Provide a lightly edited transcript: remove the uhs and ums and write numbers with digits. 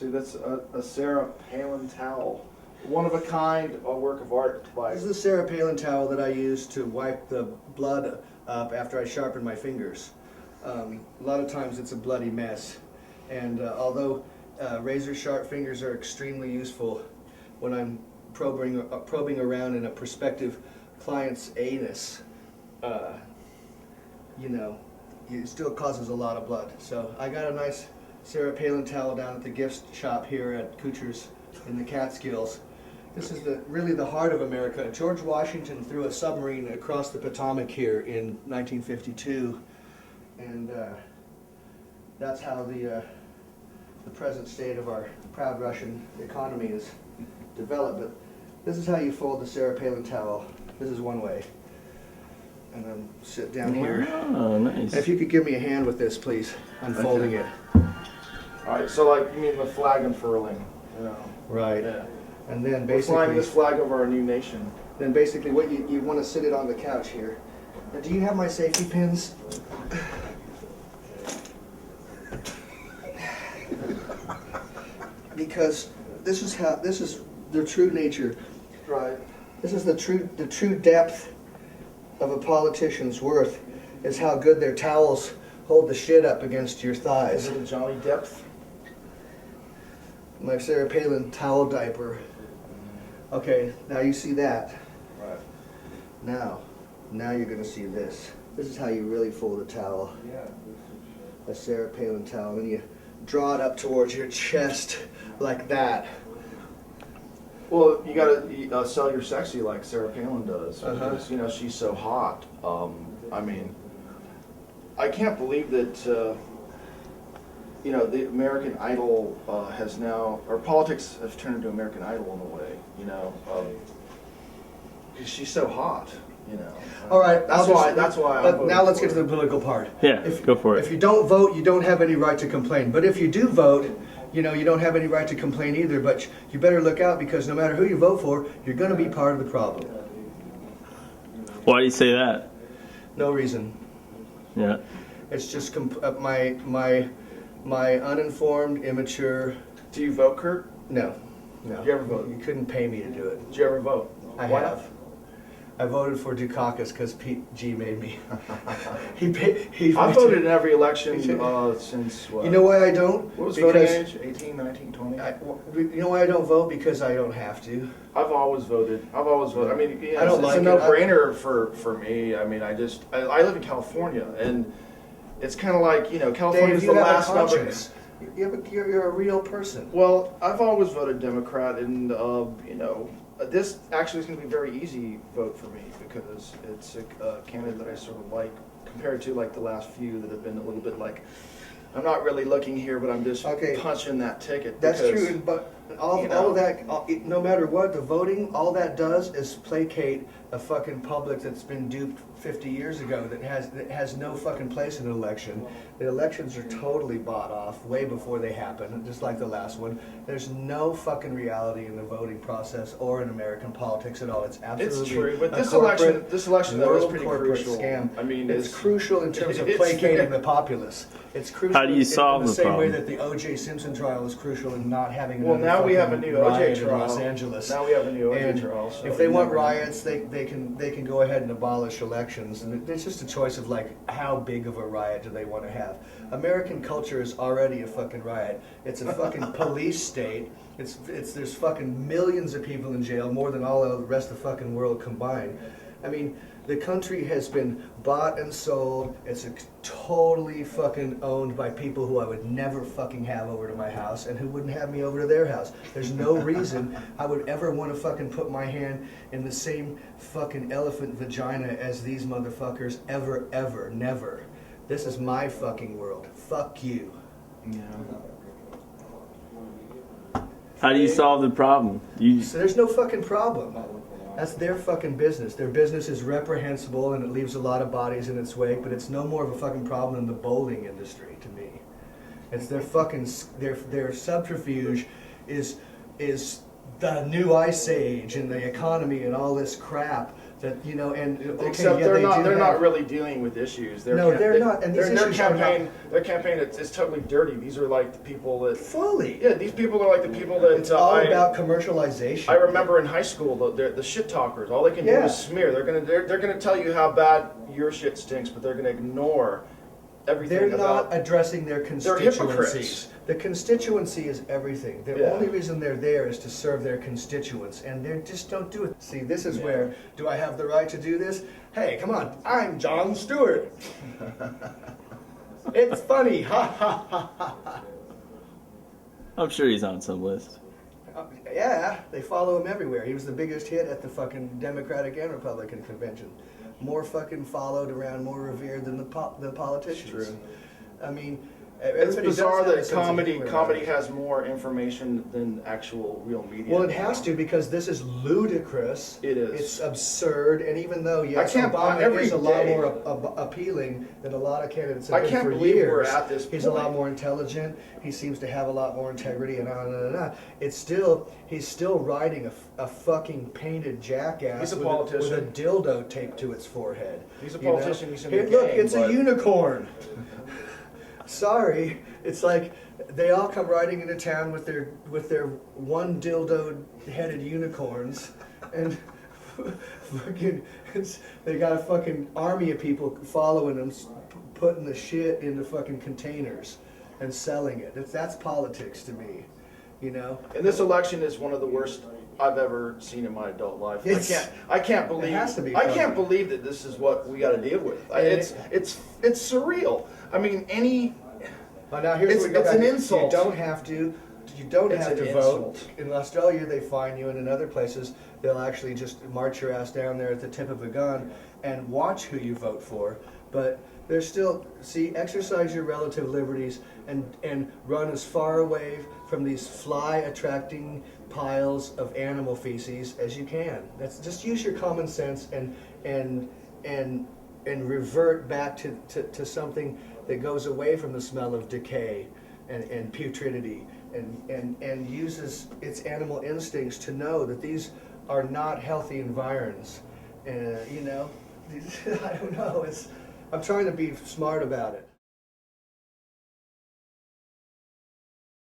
See, that's a Sarah Palin towel. One of a kind, a work of art. This is the Sarah Palin towel that I use to wipe the blood up after I sharpen my fingers. A lot of times it's a bloody mess. And although razor sharp fingers are extremely useful when I'm probing around in a prospective client's anus, you know, it still causes a lot of blood. So I got a nice Sarah Palin towel down at the gift shop here at Kucher's in the Catskills. This is really the heart of America. George Washington threw a submarine across the Potomac here in 1952, and that's how the present state of our proud Russian economy is developed. But this is how you fold the Sarah Palin towel. This is one way. And then sit down here. Oh, nice. And if you could give me a hand with this, please, unfolding it. All right, so like you mean the flag unfurling, you know? Right. Yeah. And then We're basically, flying this flag over our new nation. then basically, what you want to sit it on the couch here. Now, do you have my safety pins? Because this is the true nature. Right. This is the true depth of a politician's worth, is how good their towels hold the shit up against your Is thighs. it a Johnny depth? My Sarah Palin towel diaper. Okay, now you see that. Right. Now you're gonna see this. This is how you really fold a towel. Yeah. A Sarah Palin towel, and you draw it up towards your chest like that. Well, you gotta sell your sexy like Sarah Palin does, Uh-huh. because you know she's so hot. I mean, I can't believe that you know the American Idol has now, or politics has turned into American Idol in a way. You know, because she's so hot. You know. All right, That's why. That's why. Now let's get to the political part. Yeah, go for it. If you don't vote, you don't have any right to complain. But if you do vote, you know, you don't have any right to complain either. But you better look out, because no matter who you vote for, you're going to be part of the problem. Why do you say that? No reason. Yeah. It's just my uninformed, immature. Do you vote, Curt? No. Did you ever vote? You couldn't pay me to do it. Did you ever vote? I Why have. I voted for Dukakis because Pete G made me. he I voted in every election since what? You know why I don't? What was Because voting age? 18, 19, 20? you know why I don't vote? Because I don't have to. I've always voted. I mean, yeah, I don't it's like a it. no-brainer for me. I mean, I live in California, and it's kind of like, you know, California's Dave, the you have a last number. conscience. You're a real person. Well, I've always voted Democrat, and you know, this actually is going to be a very easy vote for me, because it's a candidate that I sort of like, compared to like the last few that have been a little bit like, I'm not really looking here, but I'm just punching that ticket. That's because, true, but all know. of that, no matter what, the voting, all that does is placate a fucking public that's been duped 50 years ago, that has no fucking place in an election. The elections are totally bought off way before they happen, just like the last one. There's no fucking reality in the voting process or in American politics at all. It's absolutely It's true, but a this election though is world pretty corporate crucial. scam. I mean, it's crucial in terms of it's placating very- the populace. It's crucial. How do you solve in the the same problem? way that the O.J. Simpson trial is crucial in not having Well, another now we have a fucking new OJ riot in trial. Los Angeles. Now we have a new OJ And trial. So if they you want never know. riots, they can go ahead and abolish elections, and it's just a choice of like how big of a riot do they want to have. American culture is already a fucking riot. It's a fucking police state. There's fucking millions of people in jail, more than all of the rest of the fucking world combined. I mean, the country has been bought and sold. It's totally fucking owned by people who I would never fucking have over to my house, and who wouldn't have me over to their house. There's no reason I would ever want to fucking put my hand in the same fucking elephant vagina as these motherfuckers ever, ever, never. This is my fucking world. Fuck you. Yeah. How do you solve the problem? So there's no fucking problem. That's their fucking business. Their business is reprehensible, and it leaves a lot of bodies in its wake, but it's no more of a fucking problem than the bowling industry to me. It's their fucking, their subterfuge is the new ice age and the economy and all this crap That, you know, and okay, Except yeah, they're they not. do They're have- not really dealing with issues. No, they're not, and these their issues are campaign. not- Their campaign. It's totally dirty. These are like the people that. fully. Yeah, these people are like the people that. It's all about commercialization. I remember in high school the shit talkers. All they can do Yeah. is smear. They're gonna tell you how bad your shit stinks, but they're gonna ignore everything They're not about. addressing their They're constituencies. hypocrites. The constituency is everything. The Yeah. only reason they're there is to serve their constituents, and they just don't do it. See, this is where, do I have the right to do this? Hey, come on, I'm Jon Stewart. It's funny, ha ha ha ha. I'm sure he's on some list. Yeah, they follow him everywhere. He was the biggest hit at the fucking Democratic and Republican convention. More fucking followed around, more revered than the politicians. True. I mean, It's everybody does bizarre have a that sense of comedy humor. comedy has more information than actual real media. Well, it has to, because this is ludicrous. It is. It's absurd, and even though yes, can't- Obama every is a lot day- more appealing than a lot of candidates have I been can't for believe years. we're at this He's a lot point. more intelligent. He seems to have a lot more integrity, and on and on. It's still he's still riding a fucking painted jackass. He's a with politician. with a dildo taped to its forehead. He's a you know? politician, he's in Here, the look, game, it's a but- unicorn. Sorry, it's like they all come riding into town with their one dildo headed unicorns, and fucking they got a fucking army of people following them, putting the shit into fucking containers and selling it. That's politics to me, you know. And this election is one of the worst I've ever seen in my adult life. I can't believe. has to be I funny. can't believe that this is what we got to deal with. And It's surreal. I mean, Well, now here's It's- what we go it's back an to. insult. You don't have to. You don't It's have an to vote. insult. In Australia, they fine you, and in other places, they'll actually just march your ass down there at the tip of a gun and watch who you vote for. But there's still, exercise your relative liberties and run as far away from these fly-attracting piles of animal feces as you can. That's just use your common sense and revert back to something that goes away from the smell of decay and putridity and uses its animal instincts to know that these are not healthy environs. You know, I don't know. I'm trying to be smart about it.